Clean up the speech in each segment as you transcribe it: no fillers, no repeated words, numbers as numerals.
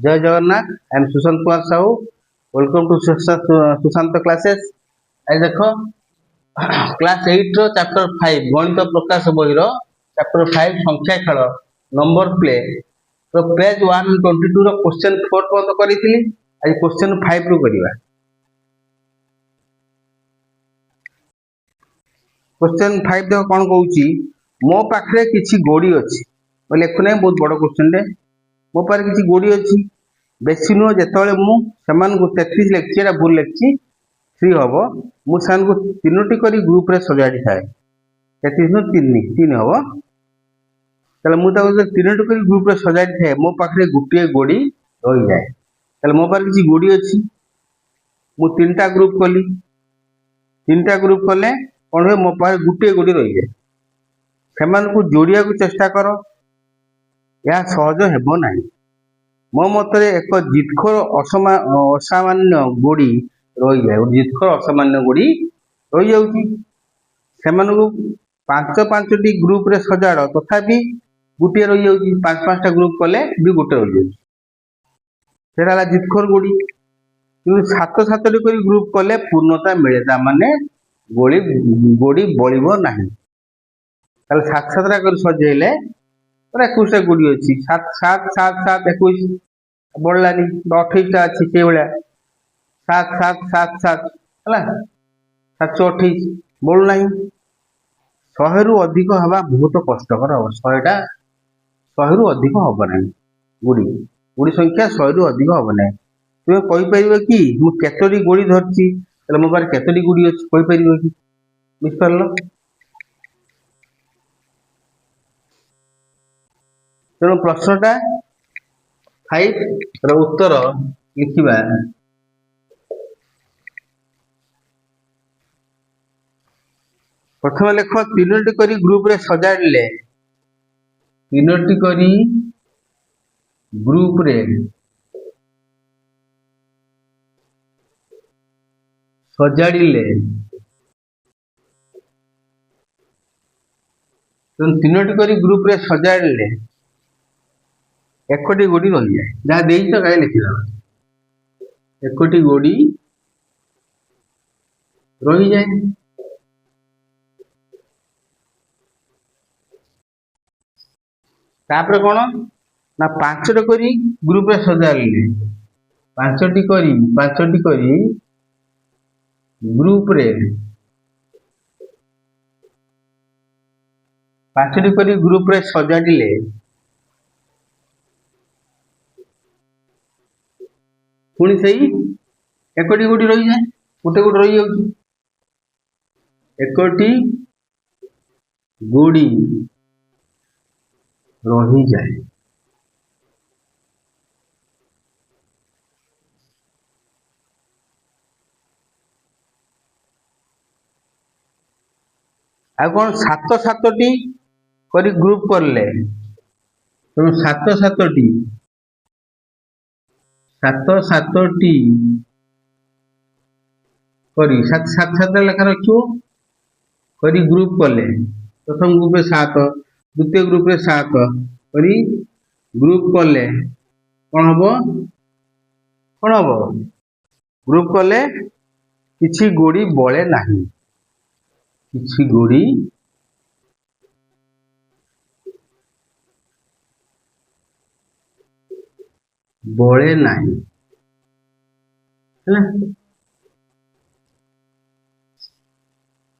जय Jagannath. I am Sushant Kumar Sahu. Welcome to Sushant classes. आज देख क्लास 8 रो चैप्टर 5 गणित प्रकाश बही रो चैप्टर 5 संख्या खेल नंबर प्ले तो पेज 122 रो क्वेश्चन 4 बंद करी आज क्वेश्चन 5 रू करबा। क्वेश्चन 5 देखो कौन कहूची, मो पाखरे किछि गोड़ी अछि बोले लेखु बहुत बड़ क्वेश्चन रे। मो पारे किछि गोड़ी अछि बेसी नुह जेतबेले मु समान को 33 लिखछि एटा भूल लिखछि 3 हबो। मु सान को तीनोटी करी ग्रुप रे सजाडी थाए 33 नु 3 हबो। तले मु ताको तीनोटी करी ग्रुप रे सजाडी थाए मो पाखरे गुटिए गोड़ी रहि जाय। तले मो पारे किछि गोड़ी अछि मु तीनटा ग्रुप कली, तीनटा ग्रुप कले कोन हो मो पारे गुटिए गोड़ी रहि जाय। समान को जोड़िया को चेष्टा करो, या सहज हेबो नाही। मो मतरे एक जितखोर असामान्य गोड़ी रही जाए, जितखोर असामान्य गोड़ी रही जाउची। सेमानकु 5-5टी ग्रुप रे सजाड़ तथापि गुटिए रही जाउची। 5-5टा ग्रुप कले भी गुटे रही जाउची, सेटा ला जितखोर गोड़ी। किंतु 7-7टी करी ग्रुप कले पूर्णता मिले, ता माने गोड़ी बळिबो नाही। ताले 7-7टा कर सजेले 21टा गोड़ी अछि। 7-7-7-7 21 बढ़लानी 28टा अछि से भलिया 7-7-7-7 हला 728 बढ़ नाही। 100 रु अधिक हवा बहुत कष्टकर हो। 100टा 100 रु अधिक हबो नाही। गोड़ी संख्या 100 रु अधिक हबो नाही। तुमे कहि परिबो कि मु केतोडी गोड़ी धरछि, तले मो पारे केतोडी गोड़ी अछि कहि परिबो कि? बुझ परलो? तेणु प्रश्नटा 5 रो उत्तर लिखिबा। प्रथम लेख तीनोटी करी ग्रुप रे सजाड़िले, तीनोटी करी ग्रुप रे सजाड़िले, तीनोटी करी ग्रुप रे सजाड़िले एकोटी गोड़ी रही जाए। जहाँ देई तो गाय लिखिदा एकोटी गोड़ी रही जाए। तापर कौन ना 5टी करी ग्रुप रे सजाड़िले, 5टी करी ग्रुप रे 5टी करी ग्रुप रे सजाड़िले पुणी सही एकोटी गोड़ी रही जाए, गोटे गोटे रही जाउची। एकोटी गोड़ी रही जाए। आ कौन 7-7टी करी ग्रुप करले, तो 7-7टी करी 7-7 लेखा रखियो करी ग्रुप कले। प्रथम ग्रुप रे 7, द्वितीय ग्रुप रे 7 करी ग्रुप कले कौन हबो ग्रुप कले किछि गोड़ी बळे नाही, किछि गोड़ी बळे नाही ହେଲା।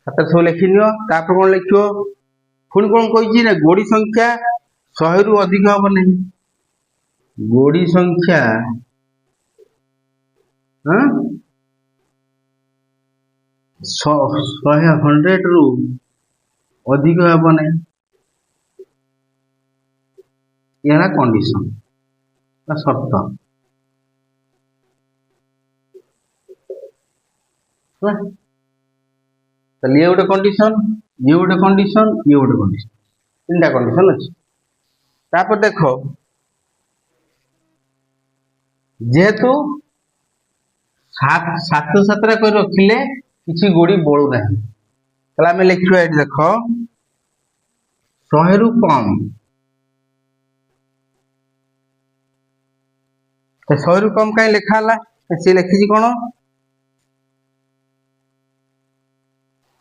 खाता सब लिखिनियो। तापर कौन लिखियो पुणी कौन कहिछि ना गोड़ी संख्या 100 रु अधिक हबो नहीं। गोड़ी संख्या 100 रु अधिक हबो नहीं। यह कंडीशन ना शर्त। तो ये गोटे कंडीशन, ये गोटे कंडीशन, ये गोटे कंडीशन, तीनटा कंडीशन अछि। तापर देखो जेहेतु 7-7टा कर रखिले किछि गोड़ी बळु नाही, तला में लिखियो एट देखो 100 रु कम तो 100 रु कम कहीं लिखा है सी लिखी कौन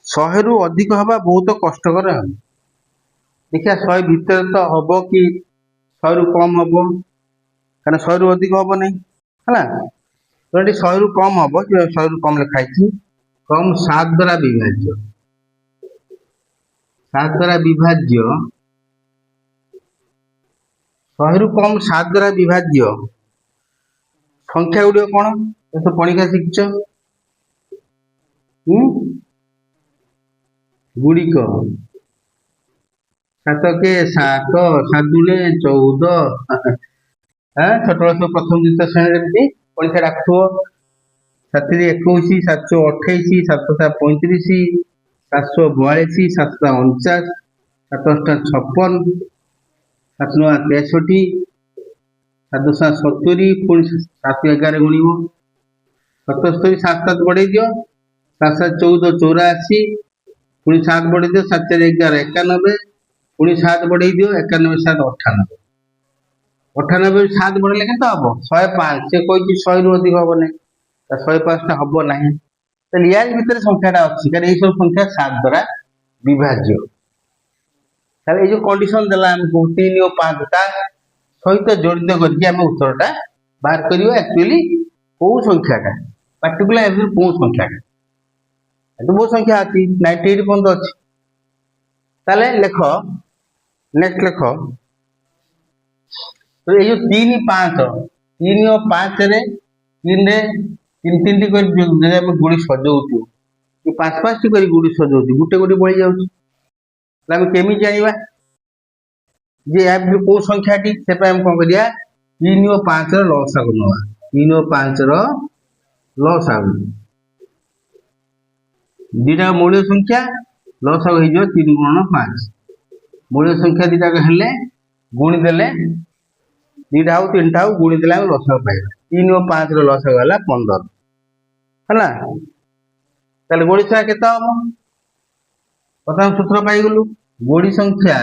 100 रु अधिक हवा बहुत कष्टकर है देखिए 100 भितर तो हम कि 100 रु कम हम क्या 100 रु अधिक हम नहीं है तो 100 रु कम हम 100 रु कम लिखाई कम 7 द्वारा विभाज्य 7 द्वारा विभाज्य 100 रु कम 7 द्वारा विभाज्य संख्या गुड़ कौन तो पणिका शिखच गुड़िक 7 के 7 7 दूने 14 छोट सब प्रथम द्वितीय श्रेणी परीक्षा डाकु 7 21 728 7 35 742 7 49 7 56 7 63 7 70 पुणी 7 11 गुणिब 77 7 7 बढ़े दियो 7 7 14 84 पुणी 7 बढ़े दियो 7 4 11 91 पुणी 7 बढ़े दियो 91 7 98 98 7 बढ़े के हम 105 से कोई 100 रु अधिक हम नहीं 105 टा हम ना तो या भितर संख्याटा अच्छी कारण ये सब संख्या 7 द्वारा विभाज्य ये जो कंडीशन देला हमको 3 और 5 ता सहित जड़ित करके आम उत्तरटा बाहर कर एक्चुअली कौ संख्याटा पार्टिकुलर एवं कौ संख्याटा तो बहुत संख्या अच्छी 98 पर्यंत अच्छी ताले लेख नेक्स्ट लेख तो ये जो 3 5 3 और 5 रे 3 रे 3 3 टी कर गुड़ी सजाऊ कि 5 5 टी कर गुड़ी सजाऊ गुटे गुटे बढ़ी जाऊँ केमी जाना जे कौ संख्याटी से कौन करिया 3 और 5 लसागु नवा 3 और 5 लसागु दीटा मूल्य संख्या लसागु हो 3 गुणन 5 मूल्य संख्या दीटा हेले गुणी देले दीटा हो 3 टा गुणी देले लसागु पाइबा 3 और 5 लसागु है 15 है ताले गोड़ी संख्या केते हम प्रथम सूत्र पाइगलु गोड़ी संख्या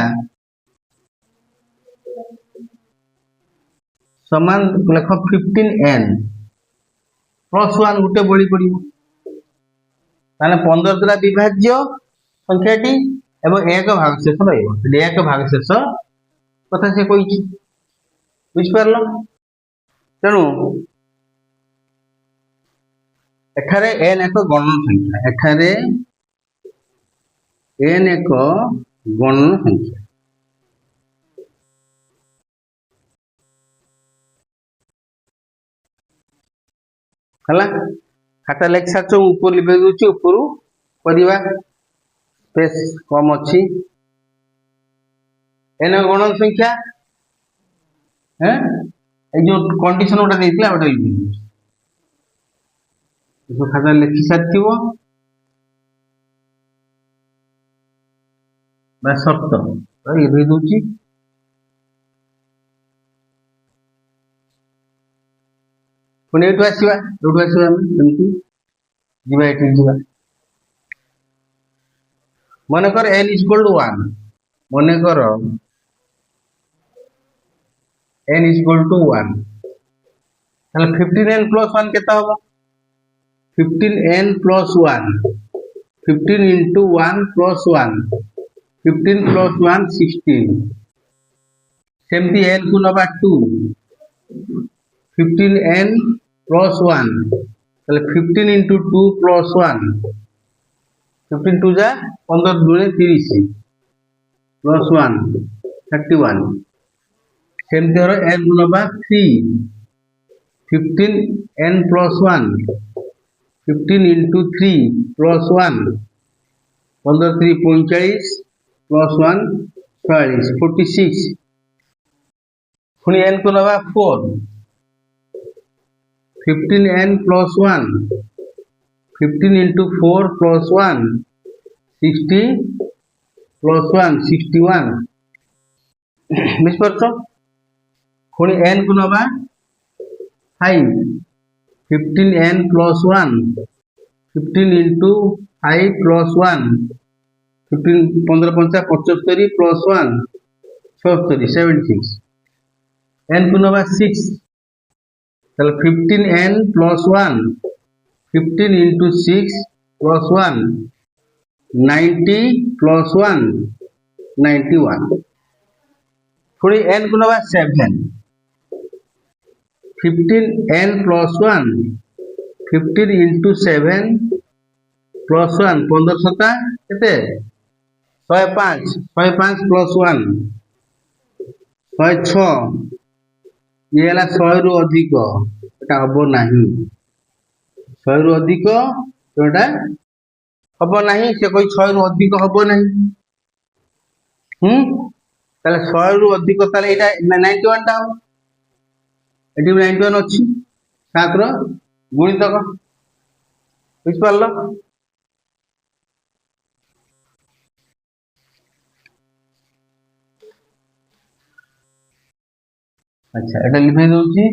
समान लेख 15n प्लस 1 गुटे बड़ी पड़ो 15 द्वारा विभाज्य संख्याटी एवं एक भागशेष रही भागशेष कथा से कही बुझिपार तेणु एठारे n एक गणन संख्या एठारे n एक गणन संख्या है खाता लेख सार ऊपर लिखे दूसरी ऊपर करवा स्पेस कम अच्छी एन गणन संख्या है जो कंडीशन गोटे देता गोटे लिखी खाता लिखि सारी शर्त लिखी दूसरी पुणी ये आसवा मनकर n इक्वल टू 1 मनकर n equal to 1 15n plus 1 केता हम 15n plus 1 15 into 1 plus 1 15 plus 1 16 सेमती n को नबा 2 15n प्लस 1 15 इंटू 2 प्लस 1 15 2 जा 15 2 30 प्लस 1 31 सेमती n नबा 3 15n plus 1 15 into 3 plus 1 15 3 45 plus 1 46 46 पुणी n को नबा 4 15n plus 1 15 into 4 plus 1 60 plus 1 61 बुझिपार पुणी n को नबा 5 15n plus 1 15 into 5 plus 1 15 15 5 75 plus 1 76 76 n को नबा 6 তাহলে 15n plus 1 15 into 6 plus 1 90 plus 1 91 थोड़ी n को नवा 7 15n plus 1 15 into 7 plus 1 15 सता केते 105 plus 1 106 ये हला 100 रु अधिक एटा हबो नाही 100 रु अधिक एटा हबो नाही से कोई 100 रु अधिक हबो नाही ताले 100 रु अधिक ताले एटा 91 टा हो एटी 91 अछि 7 रो गुणितक बुझ पारलो अच्छा एटा लिखै दउची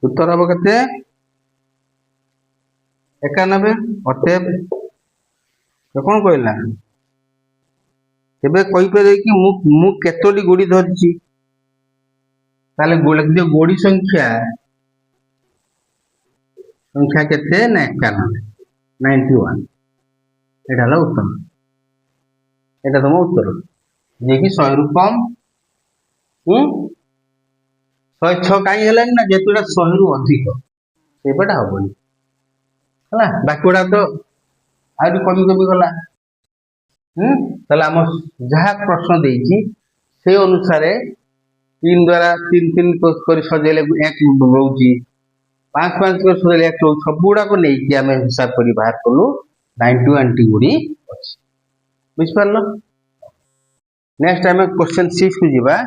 उत्तर हम केते 91 अतएव कौन कहला तेबे कहि पारे कि मु केतोटी गोड़ी धरची ताले गोड़ी संख्या केते ना 91 एटा हला उत्तर एटा तुम उत्तर जे कि 100 रु कम 106 काई हला ना जेतुडा 100 रु अधिक सेपटा हबनी हला बाकीडा तो आदि कमी गला ताले हम जहा प्रश्न देइची से अनुसार 3 द्वारा 3 कर सजेले एक रहउची 5 कर सजेले एक सबुडा को नै कि हम हिसाब करी बाहर कलु 91 टी गुडी अछि बुझ पारलो नेक्स्ट टाइम क्वेश्चन 6 को जीवा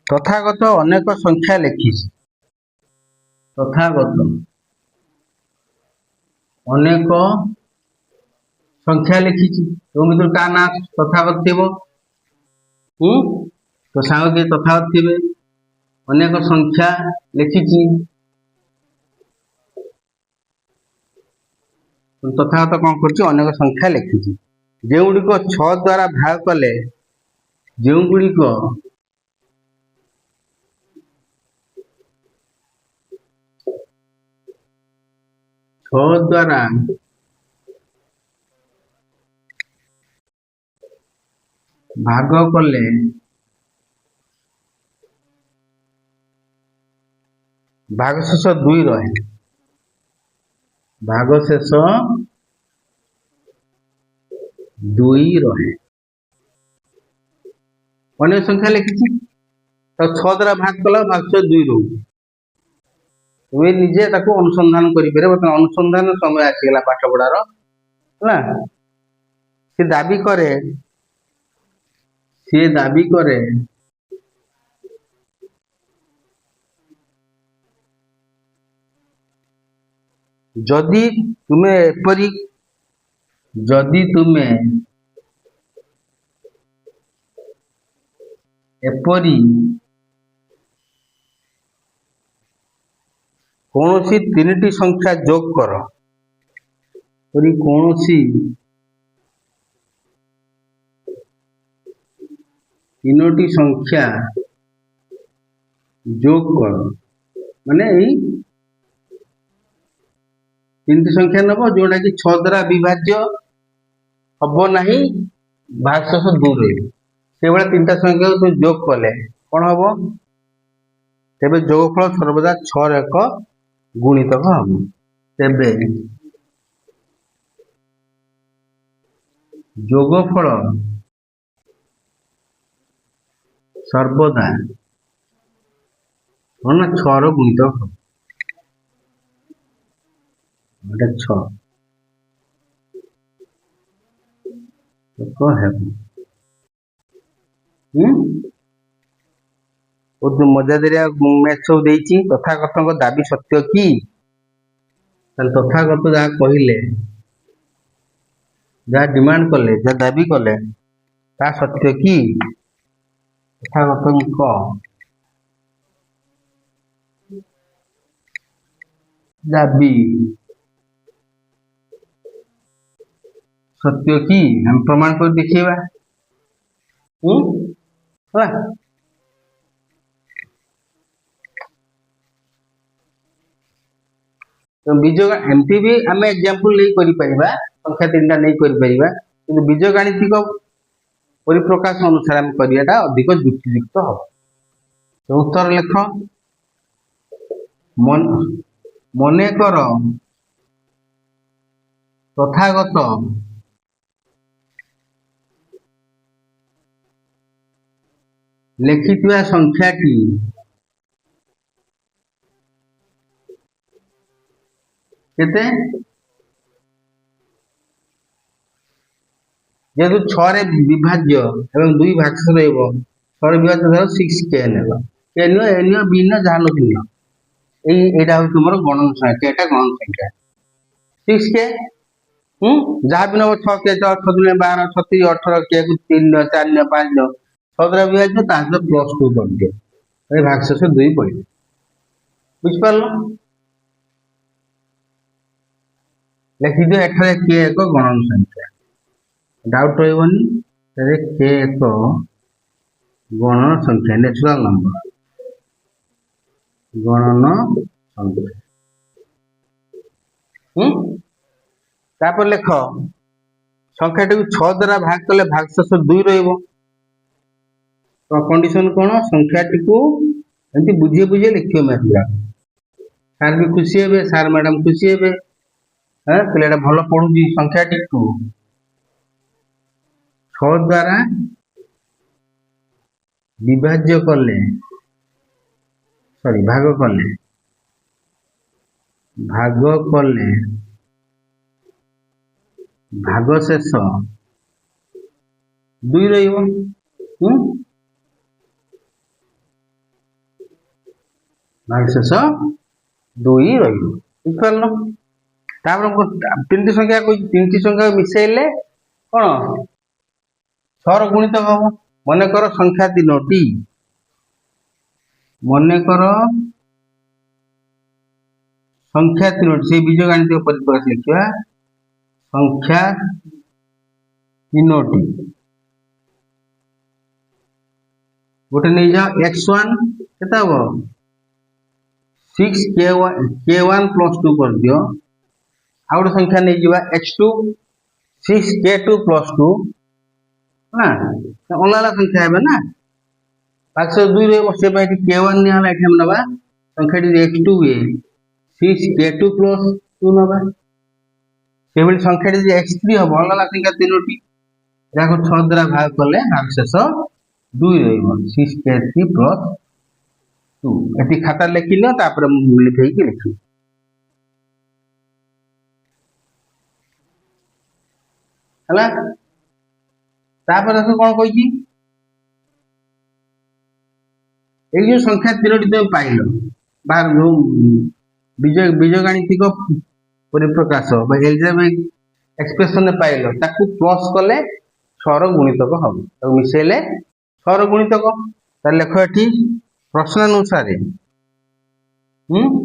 तथागत अनेक संख्या लिखिछि तथागत अनेक संख्या लिखिछि तो मित्र का ना तथागत थिबो तो सांग के तथागत थिबे अनेक संख्या लिखिछि तथागत कोन करछि अनेक संख्या लिखिछि जे गुडी को 6 द्वारा भाग कले जे गुडी को 6 द्वारा भाग कले भागशेष 2 रहे भागशेष 2 रहे अनेक संख्या लिखिछि तो 6 द्वारा भाग कला भागशेष 2 रहू तुम्हें निजे ताको अनुसंधान करि पारे बर्तमान अनुसंधान समय आसीगला पाठ पढ़ार है से दाबी करे जदि तुमे एपरी कौनसी 3टी संख्या जोग कर कौनसी 3टी संख्या जोग कर माने 3टी संख्या नब जोटा कि 6 द्वारा विभाज्य हम नहीं भागशेष 2 रही से भाई 3टा संख्या तो जोग कले कौन हम तेबे जोगफल सर्वदा 6 एक गुणितक हम तेबे जोगफल सर्वदा 6 रो गुणितक हम 6 तो है बहुत मजादारिया मैथ सब देती तथाकथन दाबी सत्य कि तथाकथ जहाँ कहले जहाँ डिमांड कले जहाँ दाबी कले ता सत्य कि तथाकथन दाबी सत्य कि हम प्रमाण कर देखिए तो बीजगा एमती भी आम एग्जांपल नहीं करि परिबा संख्या तीनटा नहीं करि परिबा किंतु बीजगणितिक परिप्रकाश अनुसार आम करियाटा अधिक युक्तियुक्त हो। तो उत्तर लेख मने कर तथागत लिखिथिबा संख्याटी केते जेहेतु 6 रे विभाज्य एवं 2 भागशेष रहइबो 6 रे विभाज्य धर 6k नेबो k neo a neo b neo जहां लो नियो एटा हो तुमरो गणन संख्या एटा गणन संख्या 6k जहां भी नबो 6k 6 दुने 12 36 18 k को 3 नियो 4 नियो 5 नियो 6 रे विभाज्य तासे +2 कर दियो ए भागशेष 2 पड़े बुझ पारलो लिखि दियो एठारे k एक गणन संख्या डाउट रहइबनी तरे k एक गणन संख्या नेचुरल नंबर गणन संख्या तापर लेख संख्याटी को 6 द्वारा भाग कले भागशेष 2 रहइबो तो कंडीशन कोन संख्याटी को एंती बुझे बुझे लिखियो मैथला सर भी खुशी हेबे सर मैडम खुशी हेबे पिलाटा भल पढ़ुची संख्याटी को 6 द्वारा विभाज्य कले सॉरी भाग कले भागशेष 2 रहिबो भागशेष 2 रहिबो बुझिपारलो तीन संख्या तीन संख्या मिसेले कौन 6 गुणितक हम मन कर संख्या तीनोटी मन कर संख्या तीनोटी से बीजगणितिक परिप्रकाश लिखा संख्या तीनोटी गोटे नहीं जाओ x1 केता हो 6k1 + 2 कर दियो आ गोटे संख्या नहीं जीवा x2 6k2 + 2 ना अलग संख्या है ना भागशेष 2 रे से बाइट k1 नियाला एठी हम नबा संख्याटी x2 ए 6k2 + 2 नबा सेबल संख्याटी x3 हो अलग संख्या तीनोटी जाको 6 द्वारा भाग करले भागशेष 2 रहइबो 6k3 + 2 एठी खाता लिखिलो तापर लिखै के लिखि हला तापर देखो कौन कही जो संख्या तीनोटी तुम पाइल बाहर जो बीजगणितिक परिप्रकाश एल्जेब्रिक एक्सप्रेशन पाइल ताकू प्लस कले 6 गुणितक हम ताकू मिसेले 6 गुणितक तार लेख एठी प्रश्नानुसार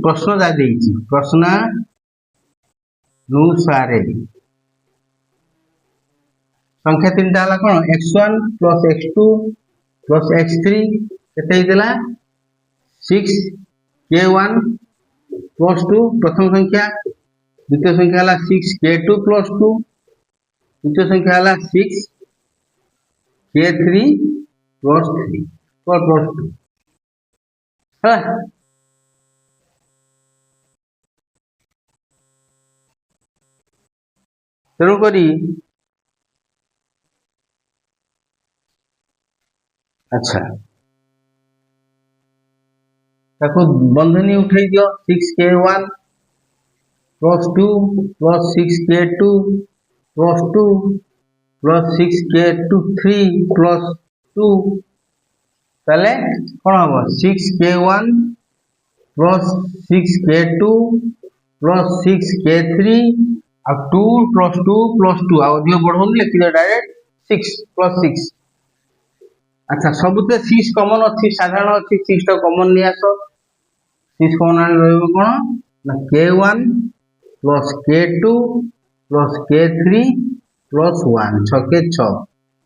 प्रश्न जा देइछि प्रश्नानुसार संख्या तीनटा हला कोन x1 + x2 + x3 केते हितला 6k1 + 2 प्रथम संख्या द्वितीय संख्या हला 6k2 + 2 तृतीय संख्या हला 6k3 + 3 + 2 हला तेणु करी अच्छा ताको बंधनी उठाई दियो 6k1 + 2 + 6k2 + 2 + 6k3 + 2 ताले कौन हम 6k1 plus 6k2 plus 6k3 और 2 प्लस 2 प्लस 2 अधिक बढ़ो लिखी डायरेक्ट 6 प्लस 6। अच्छा सबुते 6 कॉमन अच्छी साधारण अच्छी 6 टा कॉमन नहीं आस 6 कॉमन आने रहिबो कोन ना k1 plus k2 plus k3 plus 1 6 के 6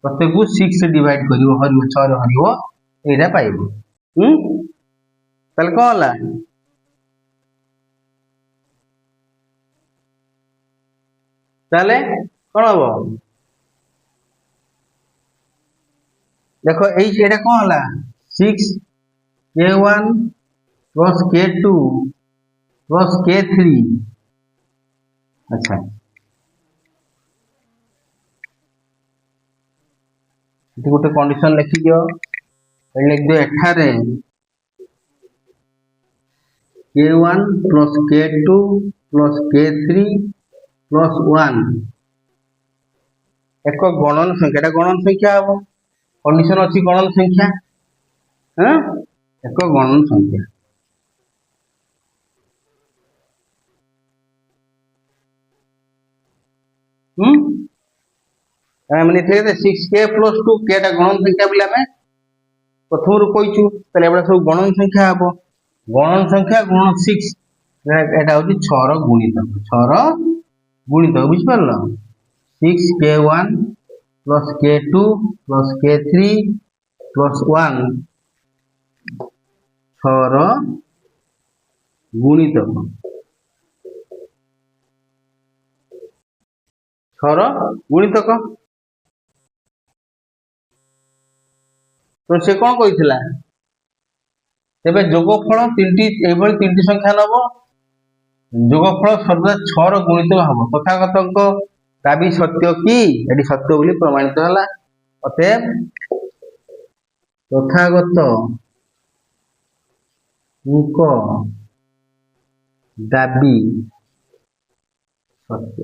प्रत्येक को 6 से डिवाइड करिवो हरिवो 6 रे हरिवो एटा पाइबो। ताले कोन ला ताले कोन हबो देखो एटा कोन ला 6k1 plus k2 plus k3। अच्छा गोटे कंडीशन लिखी दियो लिख दो एठारे k1 plus k2 plus k3 plus 1 एक गणन संख्या गणन संख्या हम कंडीशन अच्छी गणन संख्या एक गणन संख्या मैंने 6k प्लस 2 k गणन संख्या बोले आम प्रथम रू कहीचु सब गणन संख्या हम गणन संख्या गुण 6 एटा हूँ 6 गुणितक 6 गुणितक बुझिपार 6k1 plus k2 plus k3 plus 1 6 गुणितक 6 गुणितक तो से कौन कही तेरे जोगफल तीन संख्या नब जोगफल सर्वदा 6 गुणितक हम तथागत दाबी सत्य कि ये सत्य बोली प्रमाणित है अतएव तथागत दाबी सत्य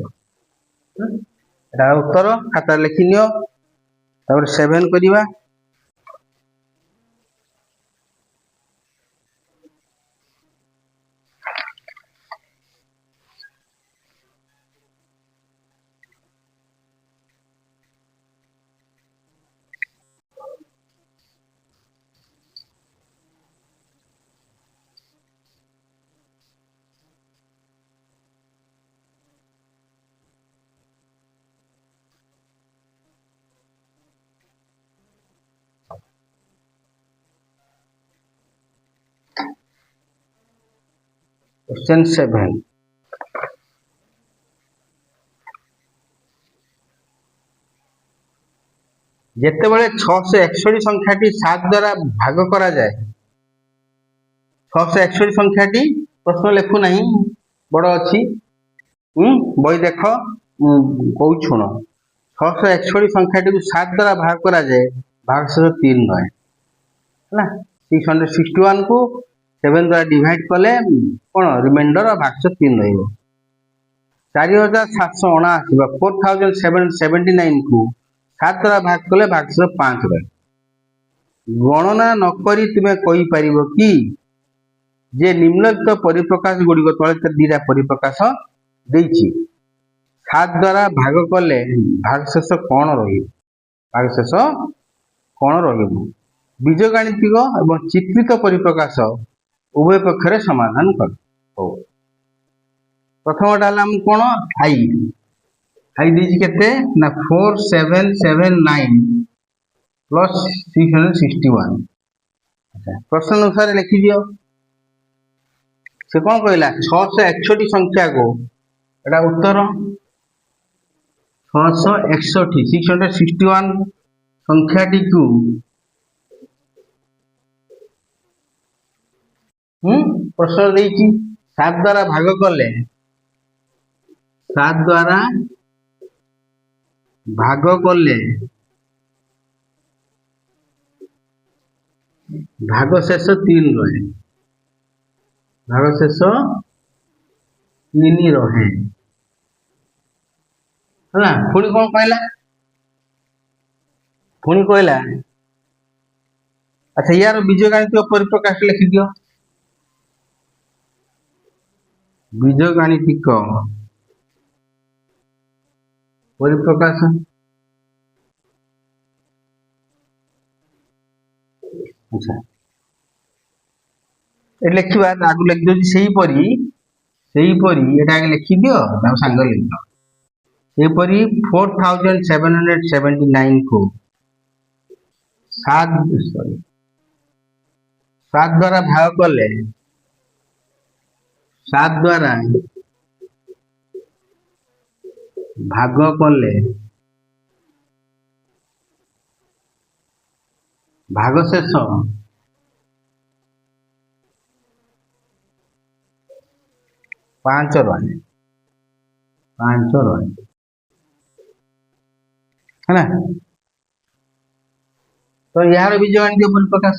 उत्तर खाता लिखि नियो 7 करिवा क्वेश्चन 7 जिते बड़े 661 संख्याटी 7 द्वारा भाग करा जाए 661 संख्याटी प्रश्न लिखु नहीं बड़ अच्छी बही देख कौ शुण 661 संख्याटी को 7 द्वारा भाग करा जाए भाग शेष 3 रहे 661 को 7 द्वारा डिवाइड कले कौन रिमाइंडर भाग 3 रही 4779 4779 को 7 द्वारा भाग कले भाग 5 रहे गणना नक तुम्हें कही पार कि जे निम्नलिखित परिप्रकाश गुड़िक तले दीटा परिप्रकाश देछि 7 द्वारा भाग कले भागशेष कौन भागशेष कौन बीजगणितिक एवं चित्रित परिप्रकाश उभय पक्षरे समाधान कर प्रथम कौन आई आई देछि केते ना 4779 प्लस 661 प्रश्न अनुसार लिखि दियो से कौन कहला 661 संख्या को एटा उत्तर 661 661 संख्याटी को प्रश्न देछि 7 द्वारा भाग कले 7 द्वारा भाग कले भाग शेष 3 रहे भाग शेष 3 रहे है पुणी कौन कहला पुणी कहला अच्छा यार बीजगाणितिक परिप्रकाश लिखि दियो। बीजगाणितिक परिप्रकाश अच्छा ये लिखा आगु लिखि दो एटा आगे लिखि दियो सांग लिख दो सेपरी 4779 को 7 द्वारा भाग कले 7 द्वारा भाग कले भागशेष 5 रहे है ना। तो यार बीजगाणितिक परिप्रकाश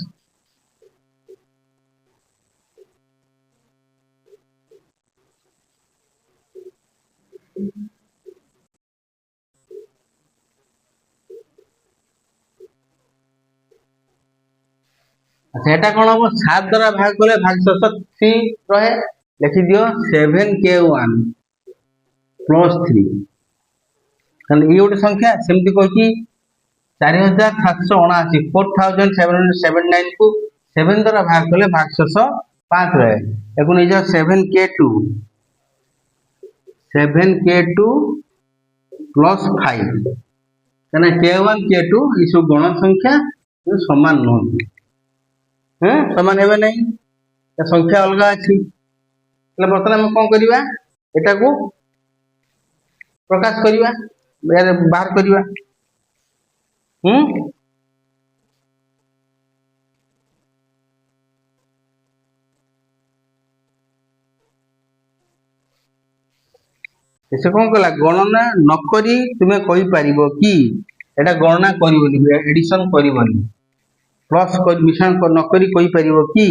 अच्छा एटा कौन हम 7 द्वारा भाग कले भागशेष 3 रहे लिखि दियो 7k1 प्लस 3 ये गोटे संख्या सेमती कही 4779 4779 को 7 द्वारा भाग कले भागशेष 5 रहे एक नहीं जाओ 7k2 प्लस 5 कहना k1 k2 ये सब गण संख्या समान नुहति समान हे नहीं संख्या अलग अच्छी बर्तमान आम कौन करवा एटा को प्रकाश करवा बाहर करवा से कौन कला गणना नकरी तुम्हें कही पारिबो कि एटा गणना करिवनी एडिशन करिवनी प्लस मिश्रण नकरी कही पारिबो कि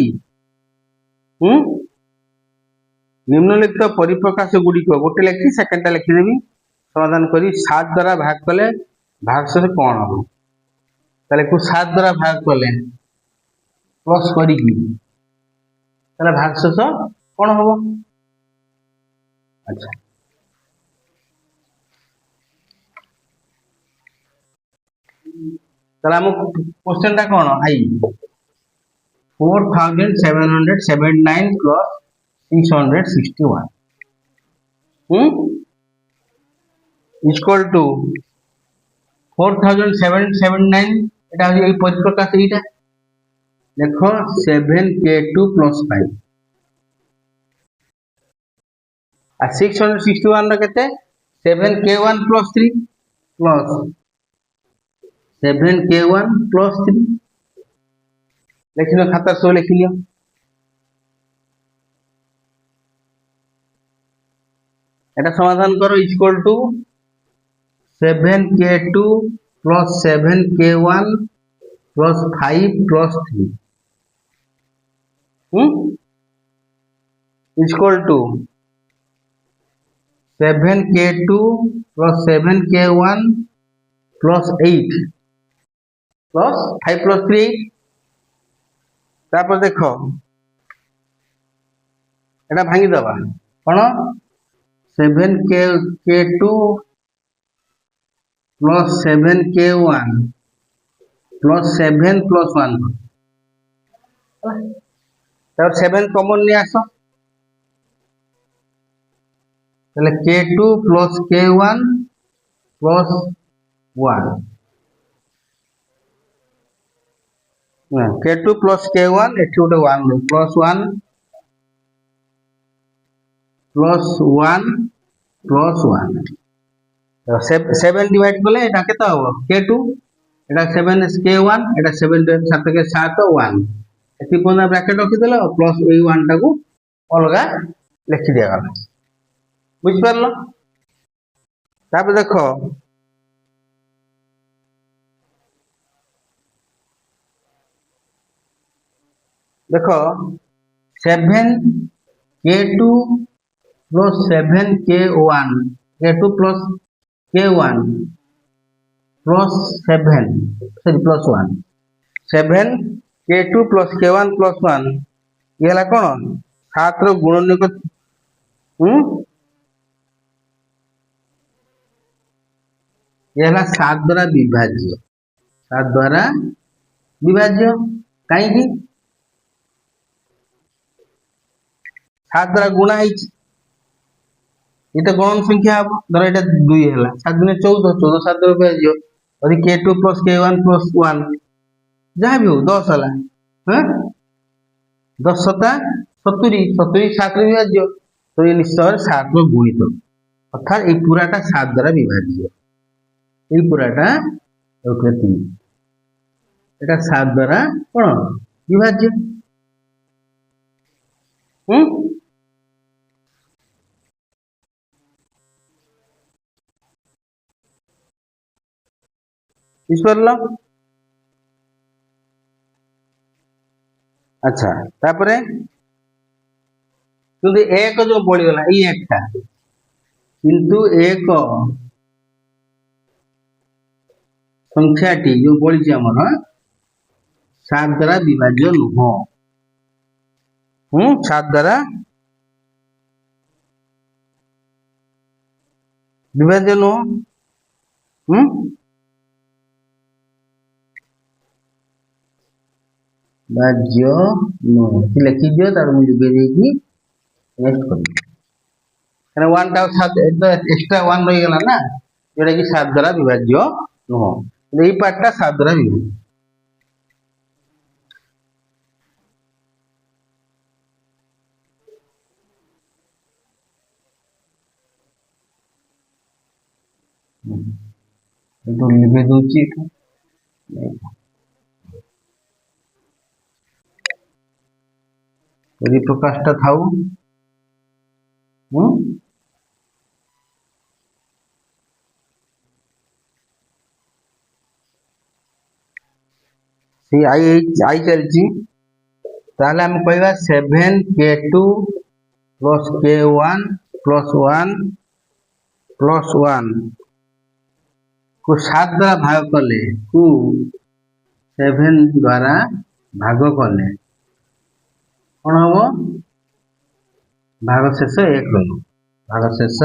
निम्नलिखित परिप्रकाश गुड़िक गोटे लिखी सेकेंडटा लिखिदेवी समाधान करी 7 द्वारा भाग कले भागशेष कौन हम ताले को 7 द्वारा भाग कले प्लस करी ताले भागशेष कौन हम अच्छा ताले हम क्वेश्चन टा कौन आई 4779 प्लस 661 इक्वल टू 4779 एटा हो परिप्रकाश एटा देखो 7k2 प्लस 5 आ 661 रो केते 7k1 plus 3 plus 7k1 plus 3 लिखिलो खाता सब लिख लियो एटा समाधान करो equal to 7k2 plus 7k1 plus 5 plus 3 equal to 7k2 plus 7k1 plus 8 plus 5 plus 3 तापर देखो एटा भांगी दबा कौन 7k2 plus 7k1 plus 7 plus 1 तब 7 कॉमन नहीं आसो ताले k2 plus k1 plus 1 k2 plus k1 एठी गोटे 1 प्लस 1 प्लस 1 प्लस 1 7 डिवाइड कले एटा केता हो k2 एटा 7 k1 एटा 7 7 के 7 1 एती कोना ब्रैकेट रखि देलो प्लस ए 1 टा को अलगा लिखि दिया गला बुझ परलो तापर देखो देखो 7k2 plus 7k1 k2 plus k1 plus 7 sorry plus 1 7 K2 plus K1 plus 1 ये है कौन 7 रो गुणनीयक ये है 7 द्वारा विभाज्य 7 द्वारा विभाज्य कहीं 7 द्वारा गुणा है ये तो गणन संख्या हम धर ये 2 है 7 दुने 14 14 7 द्वारा विभाज्य यदि K2 प्लस K1 प्लस 1 जहाँ भी हो 10 है हाँ 10 सता 70 70 7 विभाज्य तो ये निश्चय 7 रो गुणित अर्थात ये पूराटा 7 द्वारा विभाज्य ये पूराटा 3 এটা 7 द्वारा कौन विभाज्य बुझिपारल अच्छा तापरे किंतु एक जो बढ़ीगला ये एकटा किंतु एक संख्याटी जो बढ़ी आमर 7 द्वारा विभाज्य नुह 7 द्वारा विभाज्य नुह भाज्य नुह लिखी दियो तार मुझे बेरेगी नेक्स्ट कर कारण 1 टा 7 एक्स्ट्रा 1 रही गला ना जोटा कि 7 द्वारा विभाज्य नुह ये पार्टटा 7 द्वारा विभाज्य तो लिखे दूची यदि प्रकाशटा थाऊ सी आई चलची ताले हम कहबा 7K2 plus K1 plus 1 plus 1 को 7 द्वारा भाग कले को 7 द्वारा भाग कले कौन हम भाग शेष 1 रही भाग शेष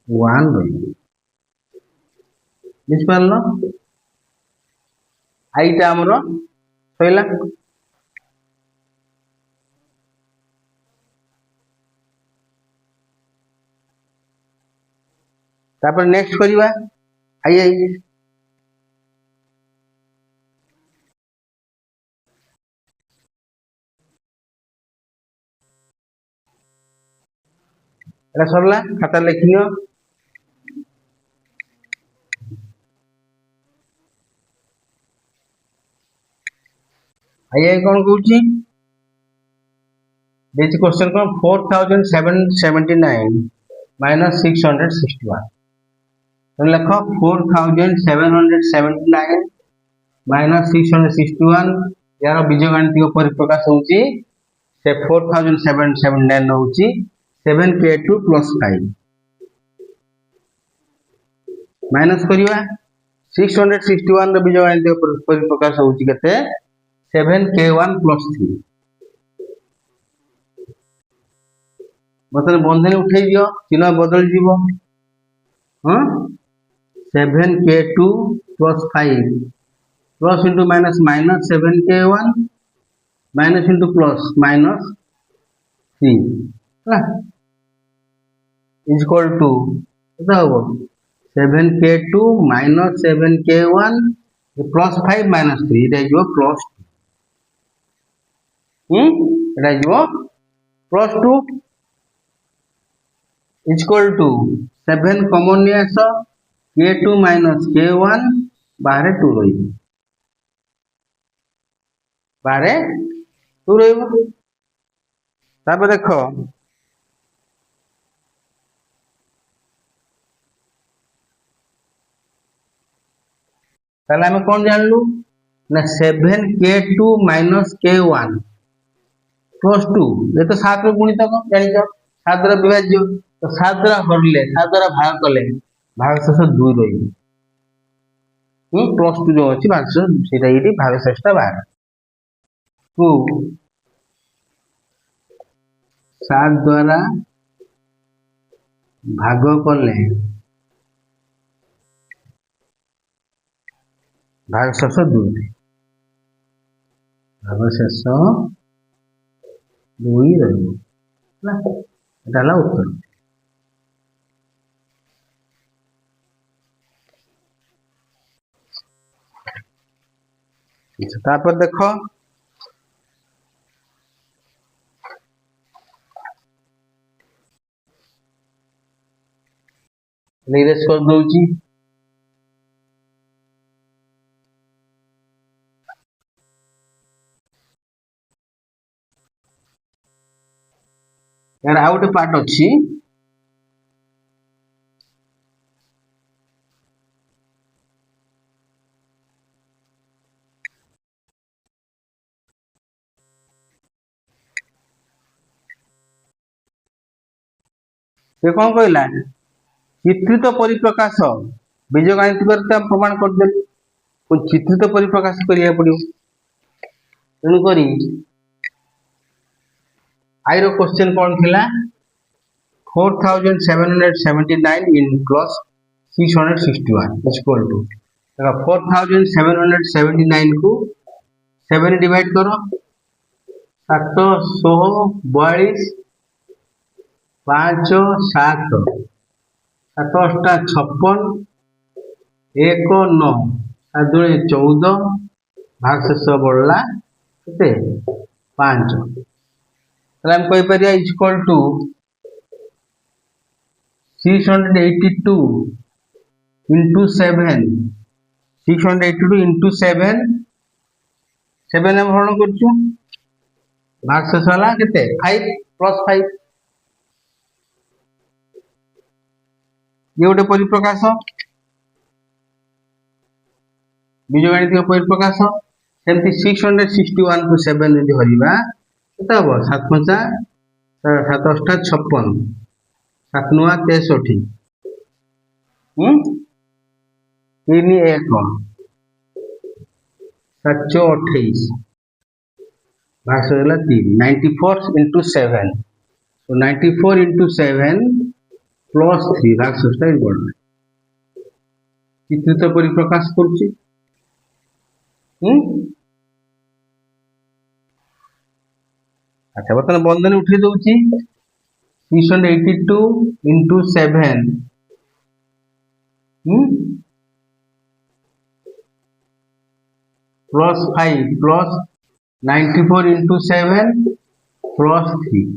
1 रही बुझिपारल आईटा आमर सैला तापर नेक्स्ट करिवा आई सरला खाता लिखियो आई कौन कहूँ क्वेश्चन कौन 4779 माइनस 661 तो लिख 4779 माइनस 661 यार बीजगणित परिप्रकाश होची से 4779 होची 7K2 प्लस 5 माइनस करिवा 661 रो बीजगणित परिप्रकाश होची केते 7K1 प्लस 3 मतलब बंधन उठे दियो चिन्ह बदल जीवो हां 7K2 plus 5 plus into minus minus 7K1 minus into plus minus 3 है इज इक्वल टू कितना होगा 7K2 minus 7K1 plus 5 minus 3 इटा जो प्लस 2 इटा जो plus 2 is equal to 7 common ने आस K2 माइनस K1 बाहर 2 रही बाहर 2 रही तापर देखो ताले हमें कौन जानलु ना 7K2 माइनस K1 प्लस 2 ये तो 7 रो गुणितक जानिछ 7 द्वारा विभाज्य तो 7 द्वारा हरले 7 द्वारा भाग कले भागशेष 2 रही प्लस 2 जो अच्छी भागशेष से भागशेषटा बाहर को 7 द्वारा भाग कले भागशेष 2 भागशेष 2 रहा उत्तर। तापर देख इरेज कर दूची यार आउ गोटे पार्ट अच्छी से कौन कहला चित्रित परिप्रकाश बीजगणित प्रमाण करदे चित्रित परिप्रकाश करिया पड़ो तेणुक आई रो क्वेश्चन कौन थिला 4779 इन प्लस 661 इक्वल टू 4779 को 7 डिवाइड करो 742 5 7 7 8 56 1 9 7 2 14 भागशेष बढ़ला के 5 हम कहीपर इक्वल टू 682 इंटू 7 682 इंटू 7 7 हम हरण करछु भागशेष वाला केते 5 प्लस 5 ये गोटे परिप्रकाश बीजगणित परिप्रकाश सेमती 661 को 7 यदि हरिबा केते हम 7 5 7 8 56 7 9 63 3 1 7 28 भागशेष 3 94 इंटू 7 so 94 इंटू 7 प्लस 3 भागशेष बढ़ चित्रित परिप्रकाश करुच्ची अच्छा बर्तमान बंधन उठे दूची 682 into 7 plus 5 plus 94 into 7 plus 3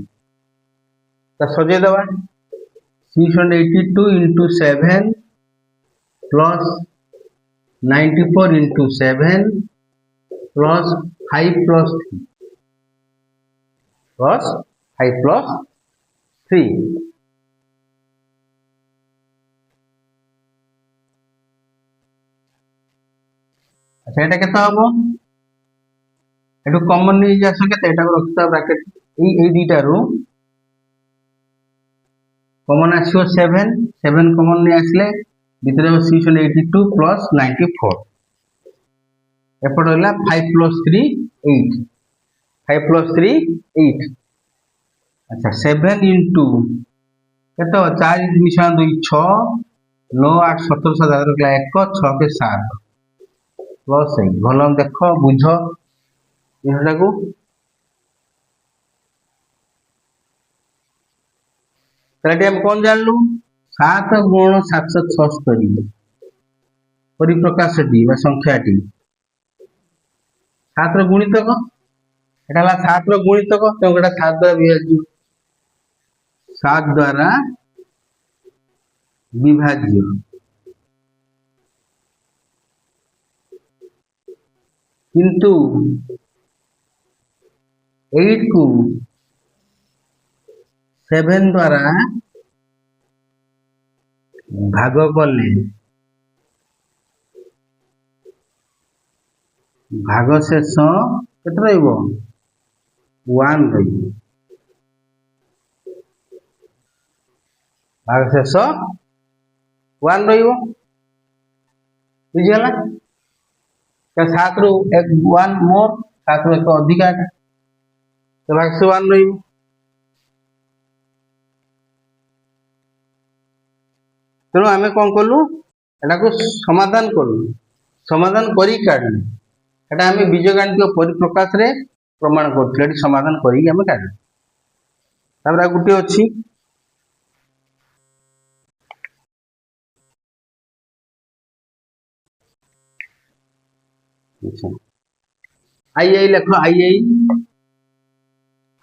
सजे दबा 682 into 7 plus 94 into 7 plus 5 plus 3 plus 5 plus 3 अच्छा एटा केता हबो एटू कॉमन नहीं जा सके एटा को रखता ब्रैकेट ए दीटा रो कॉमन आसियो 7 7 कॉमन नहीं आसले भितर 682 प्लस 94 एपट होला 5 प्लस 3 8 5 प्लस 3 8 अच्छा 7 इंटू केतो 4 मिशा 2 6 9 8 17 7 1 6 के 7 प्लस 8 भल देख बुझ जिनटा को हम कौन जानलु 7 गुण 776 परिप्रकाश टी संख्या टी 7 गुणितक एटा 7 गुणितक तो 7 द्वारा विभाज्य 7 द्वारा विभाज्य किंतु 8 को 7 द्वारा भाग कले भागशेष केते रहइबो 1 रहइबो भागशेष वन रहिबो बुझिगला 7 रु एक वन मोर 7 रु एक अधिका तो भागश वन रहिबो तेणु आम कौन कलु एटा समाधान कलु समाधान करी काढलु एटा आम बीजगणित परिप्रकाश रे प्रमाण करथले समाधान करी आम काढलु तापर गुटे अछि आई आई लिख आई आई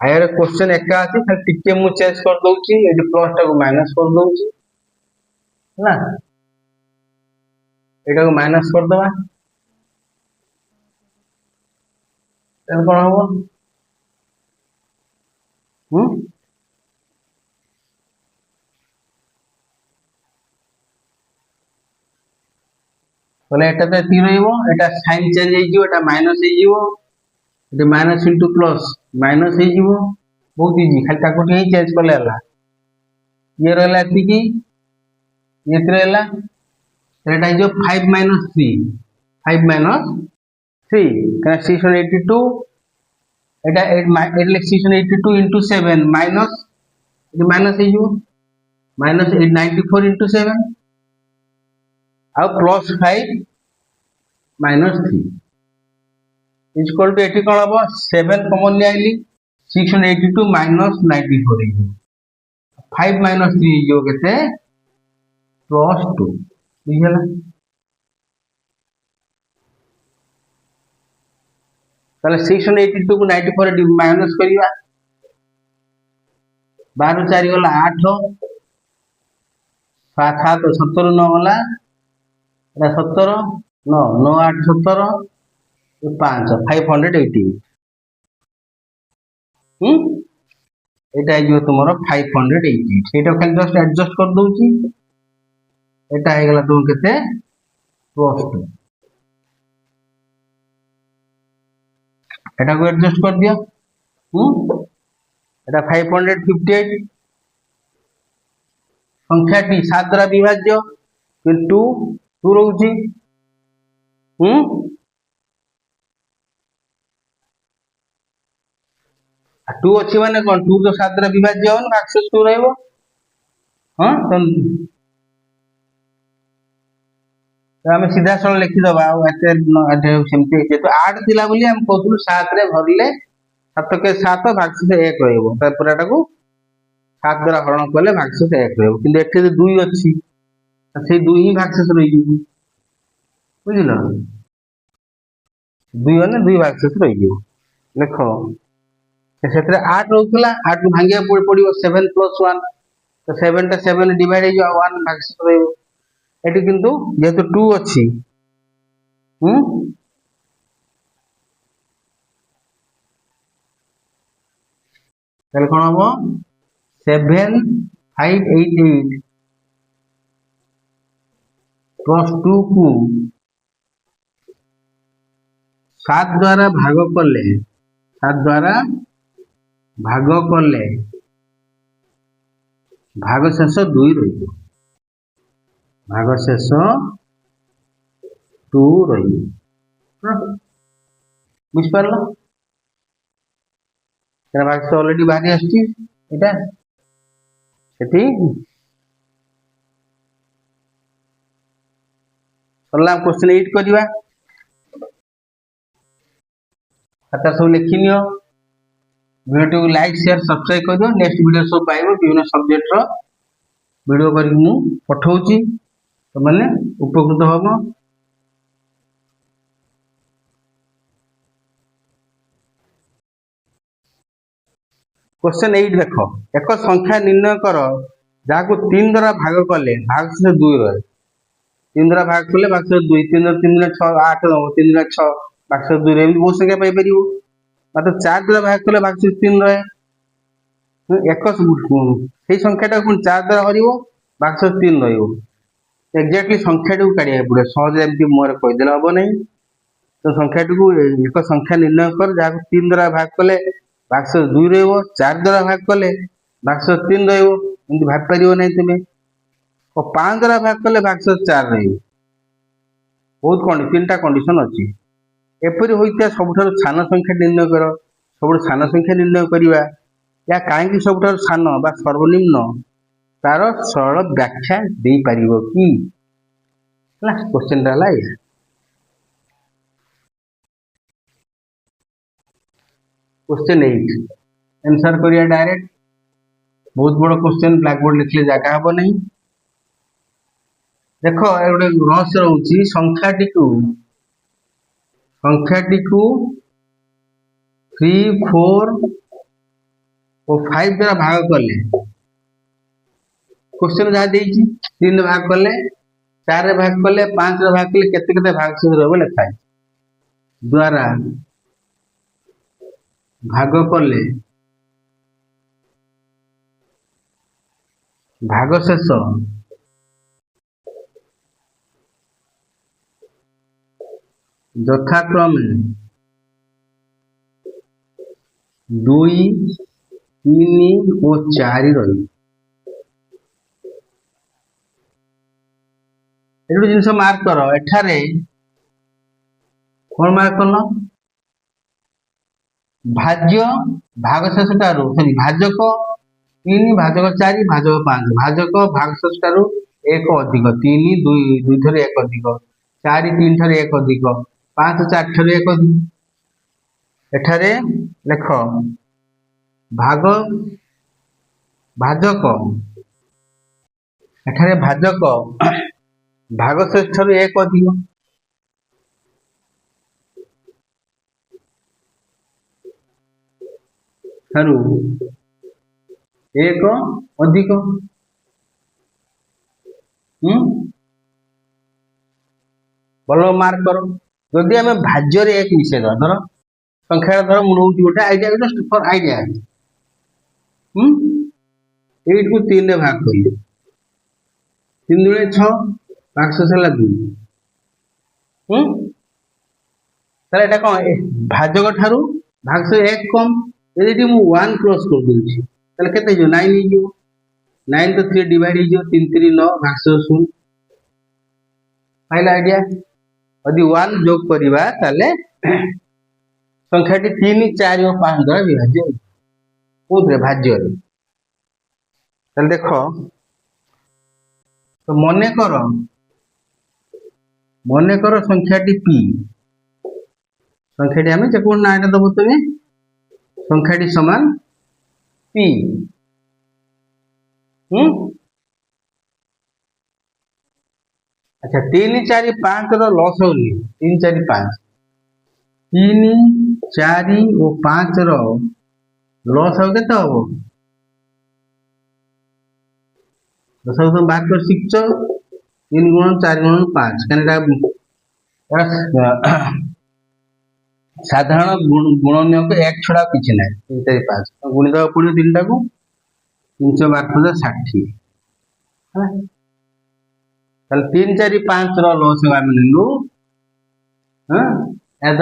आयर क्वेश्चन एका अछि खाली टिके मु चेंज कर दउची एडी प्लस टा को माइनस कर दउची ना एटा को माइनस कर दवा तब कोन हो बोले एटा तो 3 रहिबो एटा साइन चेंज हे जिवो एटा माइनस हे जिवो एटा माइनस इनटू प्लस माइनस हे जिवो बहुत इजी खाली ताको ही चेंज करले हला ये रहला एति ये रहला एटा जो 5 माइनस 3 5 माइनस 3 का 682 एटा 8 682 into 7 माइनस ये माइनस हे जिवो माइनस 894 into 7 और plus 5 minus 3 is equal to eighty कौन हम 7 कॉमन ले आइली 682 माइनस 94 5 माइनस 3 जो केते प्लस 2 बुझला ताले 682 को 94 माइनस करिया 12 4 गला 8 7 7 17 9 गला 17 9 9 8 17 5 588 एटा जो तुमरो 588 सेटा खाली जस्ट एडजस्ट कर दोची एटा हे गला तुम केते प्लस 2 एटा को एडजस्ट कर दियो एटा 558 संख्या टी 7 द्वारा विभाज्य किंतु 2 रहउची आ 2 अछि माने कोन 2 तो 7 द्वारा विभाज्य होन भागशेष 2 रहइबो हां तो हमें सीधा सरल लिखि दबा आ एते सेमते जेतो 8 थिला बोली हम कहथुल 7 रे भरले 7 के 7 भागशेष 1 रहइबो त पुराटा को 7 द्वारा हरण करले भागशेष 1 रहइबो किंतु एते 2 अछि से 2 ही भागशेष रहिबो बुझिलो 2 ने 2 भागशेष रहिबो देखो सेतरे 8 रहउतला 8 को भांगिया पड़िबो 7 + 1 तो 7 टा 7 डिवाइड हे जो 1 भागशेष रहिबो एटी किंतु जेतु 2 अछि तले कोन हो 7588 प्लस 2 को 7 द्वारा भाग करले 7 द्वारा भाग करले भाग शेष 2 रहिबो भाग शेष 2 रहिबो बुझ पारलो तेरा भाग से ऑलरेडी बाहरी आछी एटा सेठी सरला क्वेश्चन 8 करिवा खाता सब लिखिनियो वीडियो को लाइक शेयर सब्सक्राइब कर दियो नेक्स्ट वीडियो सब पाइबो विभिन्न सब्जेक्ट रो वीडियो करी मु पठाउची तो माने उपकृत होबो क्वेश्चन 8 देखो एक संख्या निर्णय कर जाको 3 द्वारा भाग करले भाग से 2 रहे 3 द्वारा भाग करले भाग से 2 3 3 6 8 3 6 भाग से 2 रे बहुत संख्या पाई परिबो मात्र 4 द्वारा भाग करले भाग से 3 रहे एक से संख्याटा को 4 द्वारा हरिबो भाग से 3 रहिबो एक्जेक्टली संख्याटा को काढिया पड़े सहज एमती मोर कहि देला हबो नै तो संख्याटा को एक संख्या निर्णय कर जाको 3 द्वारा भाग करले भाग से 2 रहिबो 4 द्वारा भाग करले भाग से 3 रहिबो एमती भाग परिबो नै तमे और 5 द्वारा भाग कले भागशेष 4 रही बहुत तीन टा कंडीशन अच्छी एपरी होता सबुठ सान संख्या निर्णय कर सब सान संख्या निर्णय करवा या कहीं सबुठ सान बा सर्वनिम्न तार सरल व्याख्या दे पार कि क्वेश्चन क्वेश्चन 8 आंसर करिया डायरेक्ट बहुत बड़ क्वेश्चन ब्लैक बोर्ड लिखले जगह हम नहीं देख गोटे रहस्य रोचे संख्याटी को 3 4 और 5 द्वारा भाग कले क्वेश्चन जहाँ 3 भाग कले 4 भाग कले 5 भाग कले केते भाग शेष रहा लिखा द्वारा भाग कले भागशेष यथाक्रमे 2 3 और 4 रही जिनस मार्क कर एठारे कौन मार्क कल भाज्य भागशेष ठारू सॉरी भाजक 3 भाजक 4 भाजक 5 भाजक भागशेष ठारू 1 अधिक 3 2 ठारू 1 अधिक 4 3 ठारू 1 अधिक 5 4 ठारू 1 अधिक एठारे लेख भाग भाजक एठारे भाजक भागशेष ठारू 1 अधिक ठारू 1 अधिक भल मार्क कर जदि आम भाज्य एक मिसे धर संख्या धर मुझे गोटे आइडिया जस्ट फॉर आइडिया 8 को 3 रे भाग कर 3 दुणे 6 भागशेष है 2 ताले कौन भाजक ठारू भागशेष 1 कम यदि मु 1 प्लस कर दूची ताले केते जो 9 ही जो 9 तो 3 डिवाइड ही जो 3 3 9 भागशेष 0 फाइल आइडिया यदि 1 जोग करबा ताले संख्याटी 3 4 और 5 द्वारा विभाज्य कोथरे भाज्य रे ताले देखो तो मने कर संख्याटी p संख्याटी हमें जेको ना এটা দেব তুমি संख्याटी समान p अच्छा 3 4 5 रो लॉस होनी 3 4 5 3 4 और 5 रो लॉस हो केते हो दस तुम बात कर शिक्षो 3 गुणन 4 गुणन 5 कनेटा साधारण गुणनीय को एक छड़ा किसी ना 3 4 5 गुणित पड़े 3 टा को 312 60 3 4 5 रो लॉस आम नेलु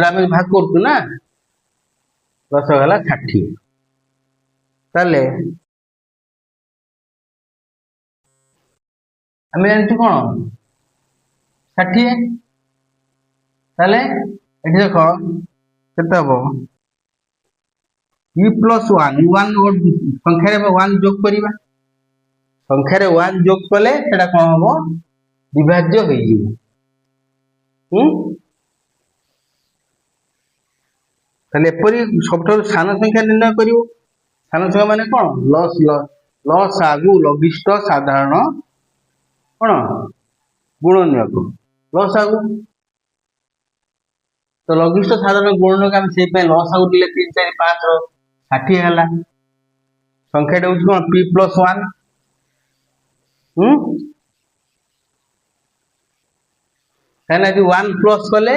आम भाग करूँ ना लॉस होगा 60 ताले आम जानते कौन 60 ताले ये देख केते हम p प्लस 1 और संख्या 1 जोग करवा संख्या 1 जोग कले सेटा कौन हम विभाज्य हो सब सान संख्या निर्णय कर सान संख्या माने कौन लॉस लॉस आगु लघिष्ठ साधारण कौन गुणनीय को लॉस आगु तो लघिष्ठ साधारण गुणनीय को से लॉस आगु दिले 3 4 5 रो 60 है संख्या कौन p प्लस 1 कहना 1 प्लस कले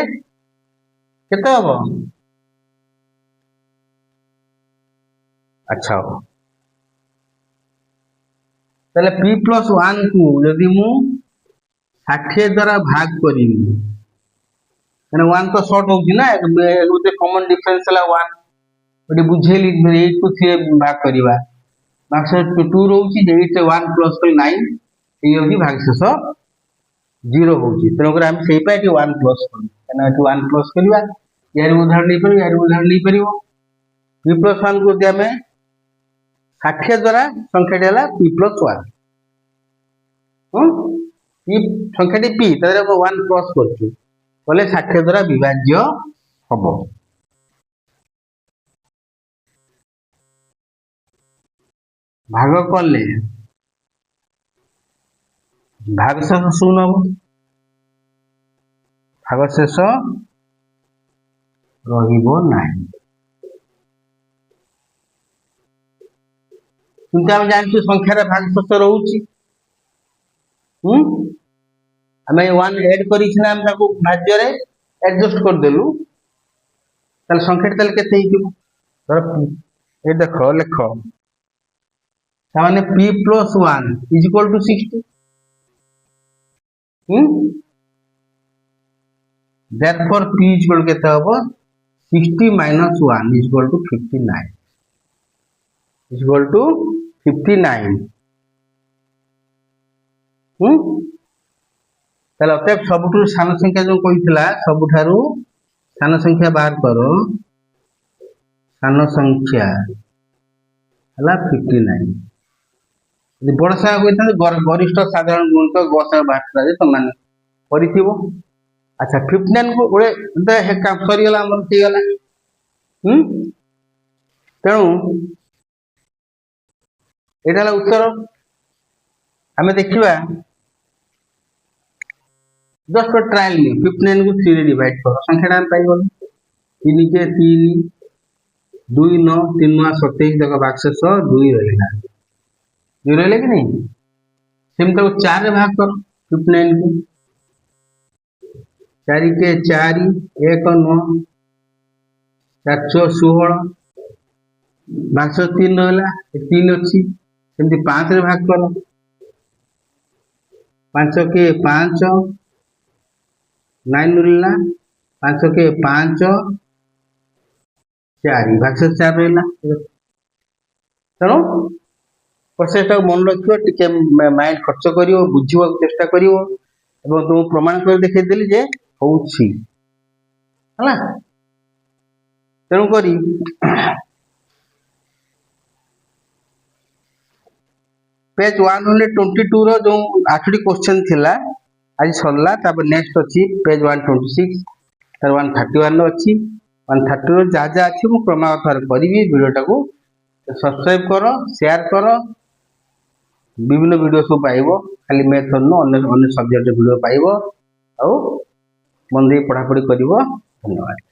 केते हबो अच्छा हो ताले p प्लस 1 को यदि मु 60 द्वारा भाग करी मैंने 1 तो शॉर्ट होगी ना एक कॉमन डिफरेंस है 1 बड़ी बुझेली 8 को 3 भाग करवा मार्क्स 2 रोची 8 से 1 प्लस कर 9 ये हूँ भागशेष 0 होची तेणुकर आम से 1 प्लस कर 1 प्लस करवा यार उदाहरण नहीं पार यार उदाहरण नहीं पार पी प्लस 1 को आम 60 द्वारा संख्याटी है पी प्लस 1 पी संख्याटी पी 1 प्लस कर 60 द्वारा विभाज्य हम भाग कले भागशेष शून्य हम भागशेष रही किंतु आम जानते संख्यार भागशेष रोचे आम 1 एड कर भाज्य एडजस्ट करदेलु संख्या के देख लेख p plus 1 is equal to 60 therefore p is equal केते हबो 60 माइनस 1 is equal to 59 is equal to 59 ताले अतएव सबुठु सान संख्या जो कहितला सबुठारु सान संख्या बाहर करो सान संख्या हला 59 बड़ संख्या कहते गरिष्ठ साधारण गुणित गसा बाहर तुम मैंने कर अच्छा 59 को गोटे काम सरीगला सहीगला तेणु यहाँ उत्तर आम देखा जस्ट ट्रायल नहीं 59 को 3 डिवाइड कर संख्या पाइगल 3 के 3 2 9 3 9 27 देख भागशेष 2 रहा 2 रहा कि नहीं सेम 4 भाग कर 59 को 4 के 4 1 9 4 16 भागशेष 3 रहा 3 अच्छी सेमती 5 रे भाग कर 5 के 5 9 रहा 5 के 5 4 भागशेष 4 रहा तेणु प्रोसेस मन रखिए माइंड खर्च कर बुझा चेष्टा कर तुम प्रमाण कर देखदेली जे होउछि हला तेणुक पेज 122 रो जो 8टी क्वेश्चन थिला आज सरला नेक्स्ट अच्छी पेज 126 तार 131 अच्छी 130 जहाँ जहाँ अच्छी मुझे क्रमागत करी वीडियोटा को सब्सक्राइब कर शेयर कर विभिन्न वीडियो सब पाइब खाली मैथ अन्य सब्जेक्ट वीडियो पाइब आउ मन दे पढ़ापढ़ी कर धन्यवाद।